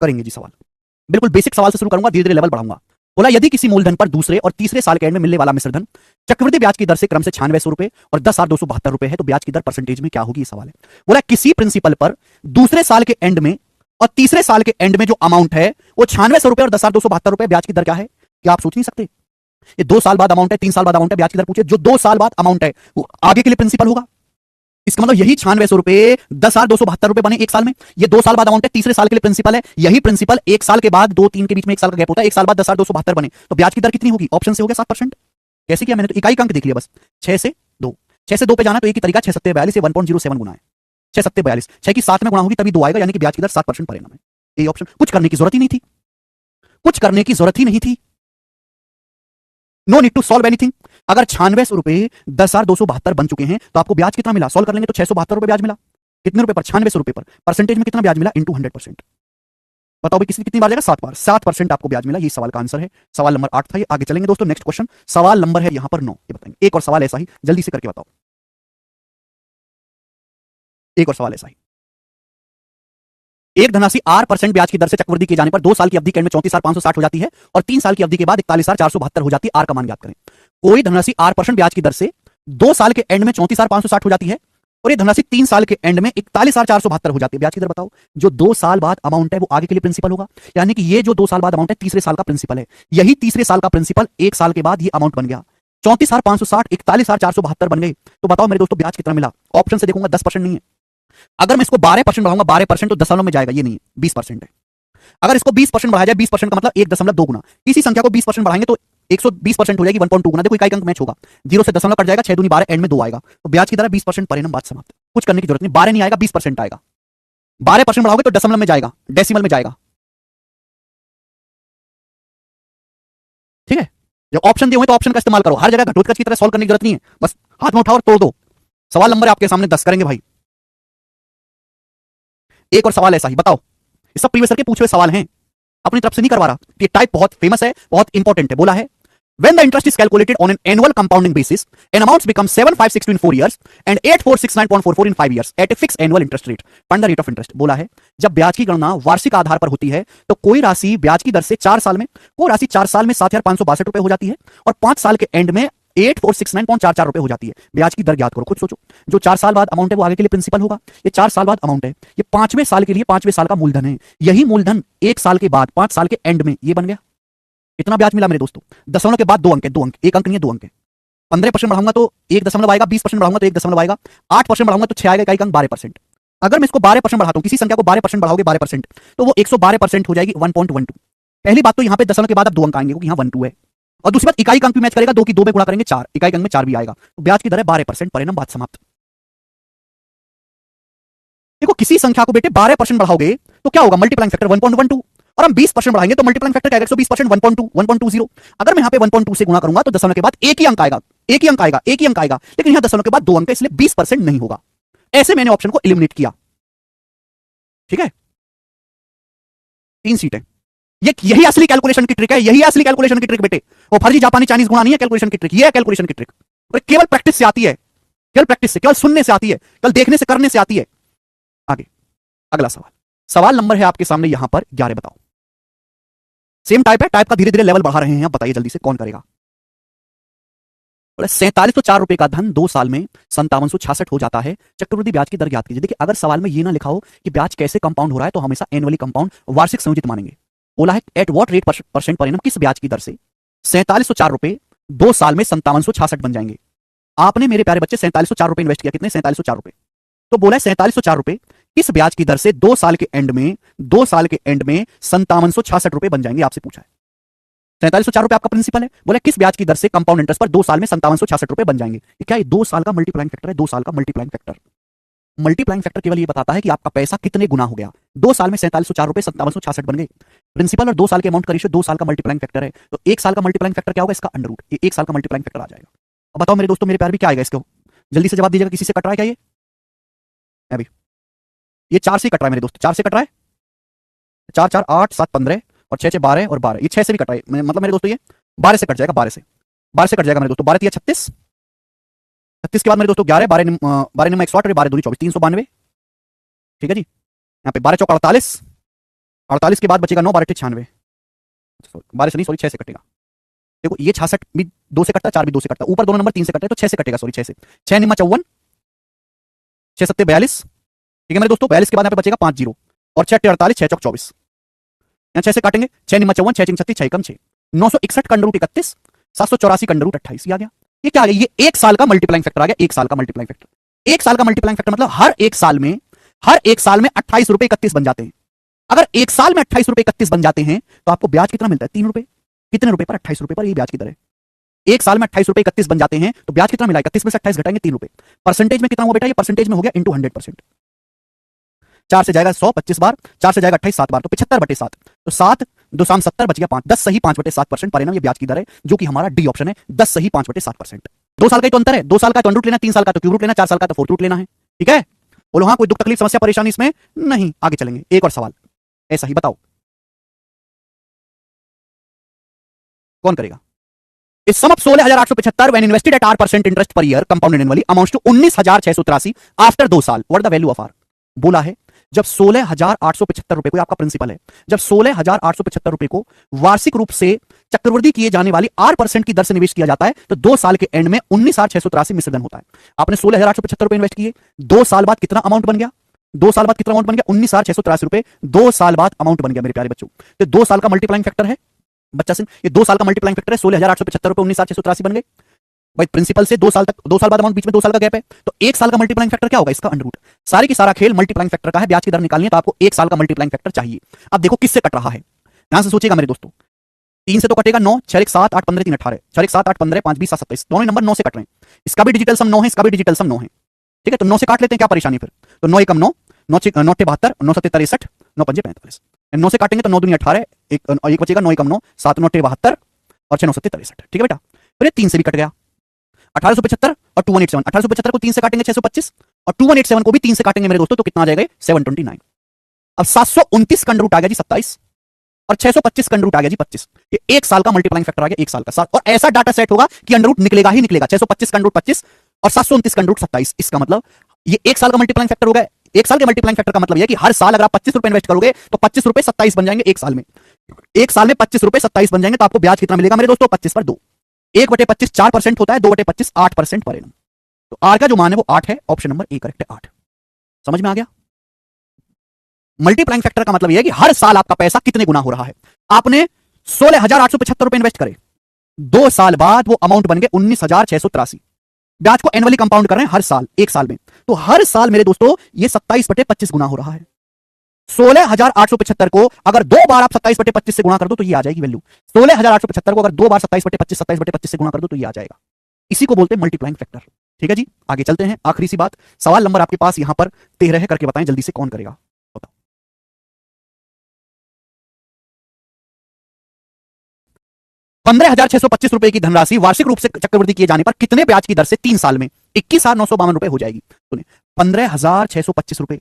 करेंगे जी सवाल। बिल्कुल बेसिक सवाल से शुरू करूंगा, धीरे धीरे लेवल बढ़ाऊंगा। बोला यदि किसी मूलधन पर दूसरे और तीसरे साल के एंड में मिलने वाला मिश्रधन चक्रवृद्धि ब्याज की दर से क्रम से 9600 रुपए और 10,272 रुपए है, तो ब्याज की दर परसेंटेज में क्या होगी? ये सवाल है। बोला किसी प्रिंसिपल पर दूसरे साल के एंड में और तीसरे साल के एंड में जो अमाउंट है वो 9600 रुपए और 10,272 रुपए, ब्याज की दर क्या है? क्या आप सोच नहीं सकते? ये 2 साल बाद अमाउंट है, 3 साल बाद अमाउंट है, ब्याज की दर पूछे। जो 2 साल बाद अमाउंट है वो आगे के लिए प्रिंसिपल होगा। इसका मतलब यही 9600 रुपए 10,272 रुपए बने 1 साल में। ये 2 साल बाद अमाउंट है, तीसरे साल के लिए प्रिंसिपल है। यही प्रिंसिपल 1 साल के बाद 2-3 के बीच में 1 साल का गैप होता है, 1 साल बाद 10,272 बने, तो ब्याज की दर कितनी होगी? ऑप्शन से हो गया 7%। कैसे किया मैंने? तो इकाई अंक देख लिया बस, 6 से 2। 6 से 2 पे जाना तो एक ही तरीका, 6 सत्ते 42 से 1.07 गुना है। 6 सत्ते 42, 6 की 7 में गुणा होगी तभी 2 आएगा, यानी कि ब्याज की दर 7% परिणाम है। ये ऑप्शन, कुछ करने की जरूरत ही नहीं थी, कुछ करने की जरूरत ही नहीं थी। No need to solve anything. अगर 9600 रुपए 10,272 बन चुके हैं तो आपको ब्याज कितना मिला? सॉल्व कर लेंगे तो 672 रुपए ब्याज मिला। कितने रुपए पर? 9600 रुपए पर। परसेंटेज में कितना ब्याज मिला? इंटू 100%। बताओ भाई कितनी बार जाएगा? 7 बार। 7% आपको ब्याज मिला। ये सवाल का आंसर है। सवाल नंबर 8 था ये। आगे चलेंगे दोस्तों, नेक्स्ट क्वेश्चन। सवाल नंबर है यहां पर 9। ये बताएंगे। एक और सवाल ऐसा ही, जल्दी से करके बताओ। एक और सवाल ऐसा ही। एक धनराशि 8% ब्याज की दर से चक्रवृद्धि किए जाने पर 2 साल की अवधि के एंड में 34,560 हो जाती है और 3 साल की अवधि के बाद 41,472 हो जाती है। आर का मान ज्ञात करें। कोई धनराशि 8% ब्याज की दर से 2 साल के एंड में 34,560 हो जाती है और ये धनराशि 3 साल के एंड में 41,472 हो जाती है। ब्याज की दर बताओ। जो 2 साल बाद अमाउंट है वो आगे के लिए प्रिंसिपल होगा, यानी कि ये जो 2 साल बाद अमाउंट है तीसरे साल का प्रिंसिपल है। यही तीसरे साल का प्रिंसिपल 1 साल के बाद ये अमाउंट बन गया। 34,560 41,472 बन गए। तो बताओ मेरे दोस्तों ब्याज कितना मिला? ऑप्शन से देखूंगा 10% नहीं है। अगर मैं इसको 12% बढ़ाऊंगा, 12% तो दशमलव में जाएगा, ये नहीं है, 20% है। अगर इसको 20% बढ़ाया जाए, 20% का मतलब 1.2 गुना। इसी संख्या को 20% बढ़ाएंगे तो 120% हो जाएगी, 1.2 गुना। देखो इकाई अंक मैच होगा, 0 से दशमलव कट जाएगा, 6 दूनी 12, एंड में 2 आएगा, तो ब्याज की दर 20% परिणाम। बात समाप्त। कुछ करने की जरूरत नहीं, 12 नहीं आएगा, 20% आएगा। 12% बढ़ाओगे तो दशमलव में जाएगा, डेसिमल में जाएगा। ठीक है, जब ऑप्शन दिए हुए तो ऑप्शन का इस्तेमाल करो। हर जगह घटोत्कच की तरह सॉल्व करने की जरूरत नहीं है, बस हाथ में उठाओ और तोड़ दो। सवाल नंबर आपके सामने 10 करेंगे भाई। एक और सवाल ऐसा ही, बताओ। ये सब प्रीवियस के पूछे हुए सवाल हैं, अपनी तरफ से नहीं करवा रहा। ये टाइप बहुत फेमस है, बहुत इंपॉर्टेंट है। बोला है when the interest is calculated on an annual compounding basis and amounts become 7,562 in 4 years and 8,469.44 in 5 years at a fixed annual interest rate, find the rate of interest। बोला है जब ब्याज की गणना वार्षिक आधार पर होती है तो कोई राशि ब्याज की दर से 4 साल में, कोई राशि 4 साल में 7,562 रुपए हो जाती है और 5 साल के एंड में 8,469.44 रुपए हो जाती है। ब्याज की दर ज्ञात करो। खुद सोचो, जो 4 साल बाद अमाउंट है वो आगे के लिए प्रिंसिपल होगा। ये 4 साल बाद अमाउंट है, ये 5वें साल के लिए 5वें साल का मूलधन है। यही मूलधन 1 साल के बाद 5 साल के एंड में ये बन गया। इतना ब्याज मिला मेरे दोस्तों। दशमलव के बाद 2 अंक है, 2 अंक, एक अंक नहीं है, 2 अंक है। 15% बढ़ाऊंगा तो 1 दशमलव आएगा, 20% बढ़ाऊंगा तो 1 दशमलव आएगा, 8% बढ़ाऊंगा तो 6 आएगा, इकाई अंक 12%। अगर मैं इसको 12% बढ़ाता हूं, किसी संख्या को 12% बढ़ाओगे 12%, तो वो 112% हो जाएगी, 1.12। पहली बात तो यहां पे दशमलव के बाद अब 2 अंक आएंगे क्योंकि यहां 1 2 है, और दूसरी बात इकाई अंक भी मैच करेगा, 2 की 2 में गुणा करेंगे 4, इकाई अंक में 4 भी आएगा, तो ब्याज की दर है 12%। परिणाम। बात समाप्त। देखो किसी संख्या को बेटे 12% बढ़ाओगे तो क्या होगा? मल्टीप्लाइंग फैक्टर 1.12, और हम 20% बढ़ाएंगे तो मल्टीप्लाइंग फैक्टर क्या आएगा? 120%, 1.2, 1.20। अगर मैं यहां पे 1.2 से गुणा करूंगा तो दशमलव के बाद एक ही अंक आएगा, एक ही अंक आएगा, एक ही अंक आएगा, लेकिन यहां दशमलव के बाद 2 अंक है, इसलिए 20% नहीं होगा। ऐसे मैंने ऑप्शन को एलिमिनेट किया। ठीक है, 3 सीटें। यही असली कैलकुलेशन की ट्रिक है, यही असली कैलकुलेशन की ट्रिक बेटे। वो फर्जी जापानी चाइनीज गुणा नहीं है कैलकुलेशन की ट्रिक, ये है कैलकुलेशन की ट्रिक। और केवल प्रैक्टिस से आती है, केवल प्रैक्टिस से, केवल सुनने से आती है, केवल देखने से, करने से आती है। आगे अगला सवाल, सवाल नंबर है आपके सामने यहां पर 11। बताओ, सेम टाइप है, टाइप का धीरे धीरे लेवल बढ़ा रहे हैं। अब बताइए जल्दी से कौन करेगा। 4704 रुपए का धन 2 साल में 5766 हो जाता है, चक्रवृद्धि ब्याज की दर ज्ञात कीजिए। देखिए अगर सवाल में ये ना लिखा हो कि ब्याज कैसे कंपाउंड हो रहा है तो हमेशा एनुअली कंपाउंड, वार्षिक संयोजित मानेंगे। बोला है at what rate percent per annum, किस ब्याज की दर से 4704 रुपए 2 साल में 5766 बन जाएंगे। आपने मेरे प्यारे बच्चे 4704 रुपए इन्वेस्ट किया, कितने 4704 रुपए, तो बोला है 4704 रुपए किस ब्याज की दर से 2 साल के एंड में 5766 रुपए बन जाएंगे। आपसे पूछा है 4704 रुपए आपका प्रिंसिपल है, बोले किस ब्याज की दर से कंपाउंड इंटरेस्ट पर 2 साल में 5766 रुपए बन जाएंगे। ये क्या है, 2 साल का मल्टीप्लाइंग फैक्टर है, 2 साल का मल्टीप्लाइंग फैक्टर। मल्टीप्लाइंग फैक्टर केवल ये बताता है कि आपका पैसा कितने गुना हो गया। 2 साल में 4704 रुपए 5766 बन गए। प्रिंसिपल और 2 साल के अमाउंट का रेशियो 2 साल का मल्टीप्लाइंग फैक्टर है, तो 1 साल का मल्टीप्लाइंग फैक्टर क्या होगा, इसका अंडर रूट, ये 1 साल का मल्टीप्लाइंग फैक्टर आ जाएगा। अब बताओ मेरे दोस्तों, मेरे प्यार भी क्या आएगा इसको, जल्दी से जवाब दीजिएगा। किसी से कट रहा है क्या ये अभी, ये 4 से कट रहा है मेरे दोस्तों, 4 से कट रहा है, 4 4 8 7 15 और 6 6 12 और 12, ये 6 से भी कट रहा है, मतलब मेरे दोस्तों ये 12 से कट जाएगा, 12 से कट जाएगा मेरे दोस्तों। 12 3 36, 36 के बाद मेरे दोस्तों 11, 12 12 100 और 12 2 24, 392। ठीक है जी, यहाँ पे 12 चौक 48, 48 के बाद बचेगा 9, 12 96, 12 से नहीं सॉरी 6 से कटेगा। देखो ये 66 भी 2 से कटता है, 4 भी 2 से कटता है, ऊपर दोनों नंबर 3 से कटे तो 6 से कटेगा, सॉरी 6 से, 6 निम्मा 54, 6 7 42। ठीक है मेरे दोस्तों, 42 के बाद यहाँ पे बचेगा 5 0 और 6 48, 6 चौक 24, यहाँ 6 से काटेंगे, 6 निम्मा 54, 6 चिंग 36, 6 कम 6, 961 कंडर रूट 31, 784 कंडर रूट 28, ये आ गया। ये क्या आ गया, ये 1 साल का मल्टीप्लाइंग फैक्टर आ गया, 1 साल का मल्टीप्लाइंग फैक्टर। 1 साल का मल्टीप्लाइंग फैक्टर मतलब हर एक साल में 28 रुपए 31 बन जाते हैं। अगर 1 साल में 28 रुपए 31 बन जाते हैं तो आपको ब्याज कितना मिलता है, 3 रुपए। कितने रुपए पर, 28 रुपए पर, ये ब्याज की दर है। 1 साल में 28 रुपए 31 बन जाते हैं तो ब्याज कितना मिला, 31 में से 28 घटाएंगे 3 रुपए। परसेंटेज में कितना हुआ बेटा, ये परसेंटेज में हो गया इंटू 100%। 4 से जाएगा 100 25 बार, 4 से जाएगा 28 7 बार, तो 75/7, तो 7 2 शाम 70 बच गया 5, 10 सही 5/7% परिणाम, ये ब्याज की दर है, जो कि हमारा डी ऑप्शन है, 10 सही 5/7%। 2 साल का ही तो अंतर है, 2 साल का तो अंडर रूट लेना, 3 साल का तो क्यूब रूट लेना, 4 साल का तो फोर्थ रूट लेना है। ठीक है, बोलो हाँ, कोई दुख तकलीफ समस्या परेशानी इसमें नहीं। आगे चलेंगे, एक और सवाल ऐसा ही, बताओ कौन करेगा। इस sum of 16,875 when invested at 8% interest per year compounded annually amounts to 19,683 after 2 साल, what the value of R. बोला है जब 16,875 रुपए को, आपका प्रिंसिपल है, जब 16,875 रुपए को वार्षिक रूप से चक्रवृद्धि किए जाने वाली 8% की दर से निवेश किया जाता है तो 2 साल के एंड में 19,683 मिश्रधन होता है। आपने 16,875 रुपए इन्वेस्ट किए, 2 साल बाद कितना अमाउंट बन गया, 2 साल बाद कितना अमाउंट बन गया, 19,683 रुपए 2 साल बाद अमाउंट बन गया मेरे प्यारे बच्चों। तो 2 साल का मल्टीप्लाइंग फैक्टर है बच्चा सिंह, ये 2 साल का मल्टीप्लाइंग फैक्टर है, 16,875 रुपए 19,683 बन गए भाई। प्रिंसिपल से 2 साल तक, 2 साल बाद अमाउंट, बीच में 2 साल का गैप है, तो 1 साल का मल्टीप्लाइंग फैक्टर क्या होगा, इसका अंडर रूट। सारी की सारा खेल मल्टीप्लाइंग फैक्टर का है, ब्याज की दर निकालनी है तो आपको 1 साल का मल्टीप्लाइंग फैक्टर चाहिए। अब देखो किससे कट रहा है, ध्यान से सोचिएगा मेरे दोस्तों। 3 से तो कटेगा 9, 6 1 7 8 15 3 18, 6 1 7 8 15 5 20 7 27, दोनों नंबर 9 से कट रहे हैं। इसका भी डिजिटल सम 9 है, इसका भी डिजिटल सम 9 है। ठीक है, तो 9 से काट लेते हैं, क्या परेशानी फिर। तो 9 एकम 9, 9 72, 9 7 63, 9 5 45, 9 से काटेंगे तो 9 दूनी 18, एक बचेगा 9 एकम 9, 7 9 72 और 6 9 7 63। ठीक है बेटा, फिर ये 3 से भी कट गया, 1875 और 2187, 1875 को 3 से काटेंगे 625 और 2187 को भी 3 से काटेंगे मेरे दोस्तों, तो कितना आ जाएगा 729। अब 729 का अंडर रूट आ गया जी 27 और 625 का अंडर रूट आ गया जी 25। ये 1 साल का मल्टीप्लाइंग फैक्टर आ गया, 1 साल का। और ऐसा डाटा सेट होगा कि अंडर रूट निकलेगा ही निकलेगा, 625 का अंडर रूट 25 और 729 का अंडर रूट 27। इसका मतलब ये 1 साल का मल्टीप्लाइंग फैक्टर होगा। 1 साल के मल्टीप्लाइंग फैक्टर का मतलब यह कि हर साल अगर आप 25 रुपए इन्वेस्ट करोगे तो 25 रुपए 27 बन जाएंगे 1 साल में। 1 साल में 25 रुपए 27 बन जाएंगे तो आपको ब्याज कितना मिलेगा मेरे दोस्तों, 25 पर 2। 1/25 4% होता है, 2/25 8% पर एनम। तो आर का जो मान है वो 8 है, ऑप्शन नंबर ए करेक्ट है 8। समझ में आ गया। मल्टीप्लाइंग फैक्टर का मतलब यह है कि हर साल आपका पैसा कितने गुना हो रहा है। आपने 16,875 रुपए इन्वेस्ट करे, 2 साल बाद वो अमाउंट बन गए 19,683। ब्याज को एनुअली कंपाउंड कर रहे हैं हर साल, 1 साल में, तो हर साल मेरे दोस्तों ये 27/25 गुना हो रहा है। 16,875 को अगर 2 बार आप 27/25 से गुणा कर दो तो ये आ जाएगी वैल्यू। 16,875 को अगर 2 बार 27/25 से गुणा कर दो तो ये आ जाएगा। इसी को बोलते हैं मल्टीप्लाइंग फैक्टर। ठीक है जी, आगे चलते हैं। आखिरी सी बात, सवाल नंबर आपके पास यहां पर 13 है, करके बताएं जल्दी से कौन करेगा। बताओ 15,625 रुपए की धनराशि वार्षिक रूप से चक्रवृद्धि किए जाने पर कितने ब्याज की दर से 3 साल में 21,952 रुपए हो जाएगी? सुनिए, 15,625 रुपए,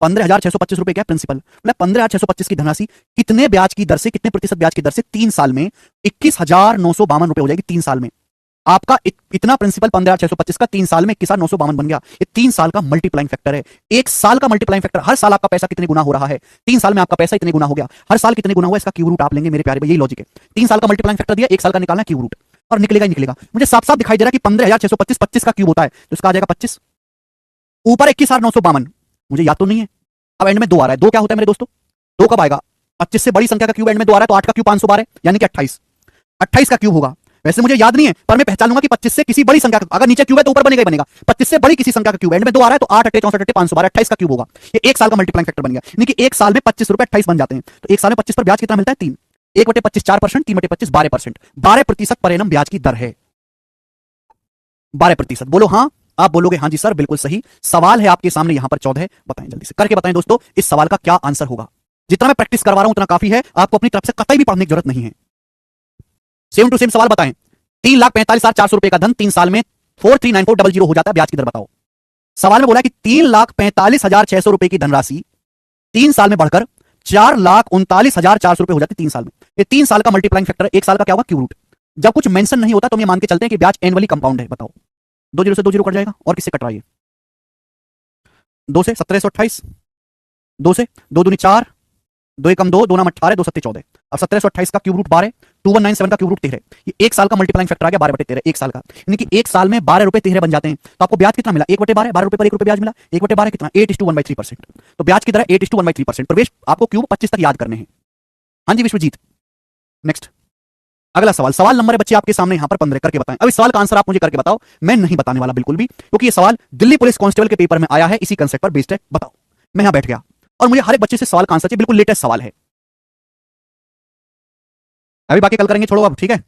15,625 रुपए क्या प्रिंसिपल, मतलब 15,625 की धनराशि कितने ब्याज की दर से, कितने प्रतिशत ब्याज की दर से 3 साल में 21,952 रुपए हो जाएगी 3 साल में। आपका इतना प्रिंसिपल 15,625 का 3 साल में 21,952 बन गया। ये 3 साल का मल्टीप्लाइंग फैक्टर है। एक साल का मल्टीप्लाइंग फैक्टर, हर साल आपका पैसा कितने गुना हो रहा है, 3 साल में आपका पैसा इतने गुना हो गया, हर साल कितने गुना हुआ, इसका क्यूब रूट आप लेंगे मेरे प्यारे भाई, यही लॉजिक है। 3 साल का मल्टीप्लाइंग फैक्टर दिया, 1 साल का निकालना है क्यूब रूट, और निकलेगा ही निकलेगा। मुझे साफ साफ दिखाई दे रहा है कि 15,625 25 का क्यूब होता है, तो इसका आ जाएगा 25, ऊपर 21,952, मुझे याद तो नहीं है। अब एंड में 2 आ रहा है, 2 क्या होता है मेरे दोस्तों, 2 कब आएगा, 25 से बड़ी संख्या का क्यूब एंड में 2 आ रहा है, तो 8 का क्यूब 512 यानी कि 28, 28 का क्यूब होगा। वैसे मुझे याद नहीं है, पर मैं पहचान लूंगा कि 25 से किसी बड़ी संख्या का, अगर नीचे क्यूब है तो ऊपर बनेगा ही बनेगा, 25 से बड़ी किसी संख्या का क्यूब एंड में 2 आ रहा है, तो 8 8 64 512 28 का क्यूब होगा। ये 1 साल का मल्टीप्लाइंग फैक्टर बन गया, यानी कि 1 साल में 25 रुपए 28 बन जाते हैं। तो 1 साल में 25 पर ब्याज कितना मिलता है, 3, 1/25 4%, 3/25 12%, 12% पर एनम ब्याज की दर है, 12%। बोलो हाँ, आप बोलोगे हाँ जी सर बिल्कुल सही। सवाल है आपके सामने यहां पर 14, बताएं जल्दी से करके बताएं दोस्तों, इस सवाल का क्या आंसर होगा। जितना मैं प्रैक्टिस करवा रहा हूं उतना काफी है, आपको अपनी तरफ से कतई भी पढ़ने की जरूरत नहीं है। सेम टू सेम सवाल बताएं, 3,45,400 रुपए का धन 3 साल में 439400 हो जाता है, ब्याज की दर बताओ। सवाल में बोला कि 3,45,600 रुपए की धनराशि 3 साल में बढ़कर 4,39,400 रुपए हो जाती है 3 साल में। ये 3 साल का मल्टीप्लाइंग फैक्टर, 1 साल का क्या होगा क्यूब रूट। जब कुछ मेंशन नहीं होता तो हम ये मान के चलते हैं कि ब्याज एनुअली कंपाउंड है। बताओ, 2 जीरो से 2 जीरो कट जाएगा, और किससे कट रहा है, 2 से 1728, 2 से 2 दूनी 4, 2 एकम 2, 2 नाम 18, 2 सत्ते 14। अब 1728 का क्यूब रूट 12, 2197 का क्यूब रूट 13। ये 1 साल का मल्टीप्लाइंग फैक्टर आ गया 12/13, 1 साल का, यानी कि 1 साल में 12 रुपए 13 बन जाते हैं। तो आपको ब्याज कितना मिला, 1/12, 12 रुपए पर 1 रुपए ब्याज मिला, 1/12 कितना, 8:1/3%। तो ब्याज की दर 8:1/3%। प्रवेश आपको क्यूब 25 तक याद करने हैं। हाँ जी विश्वजीत, नेक्स्ट अगला सवाल, सवाल नंबर है बच्चे आपके सामने यहां पर 15, करके बताएं। अब इस सवाल का आंसर आप मुझे करके बताओ, मैं नहीं बताने वाला बिल्कुल भी, क्योंकि ये सवाल दिल्ली पुलिस कांस्टेबल के पेपर में आया है, इसी कंसेप्ट पर बेस्ड है। बताओ, मैं यहां बैठ गया और मुझे हर एक बच्चे से सवाल का आंसर चाहिए, बिल्कुल लेटेस्ट सवाल है। अभी बाकी कल करेंगे, छोड़ो अब, ठीक है।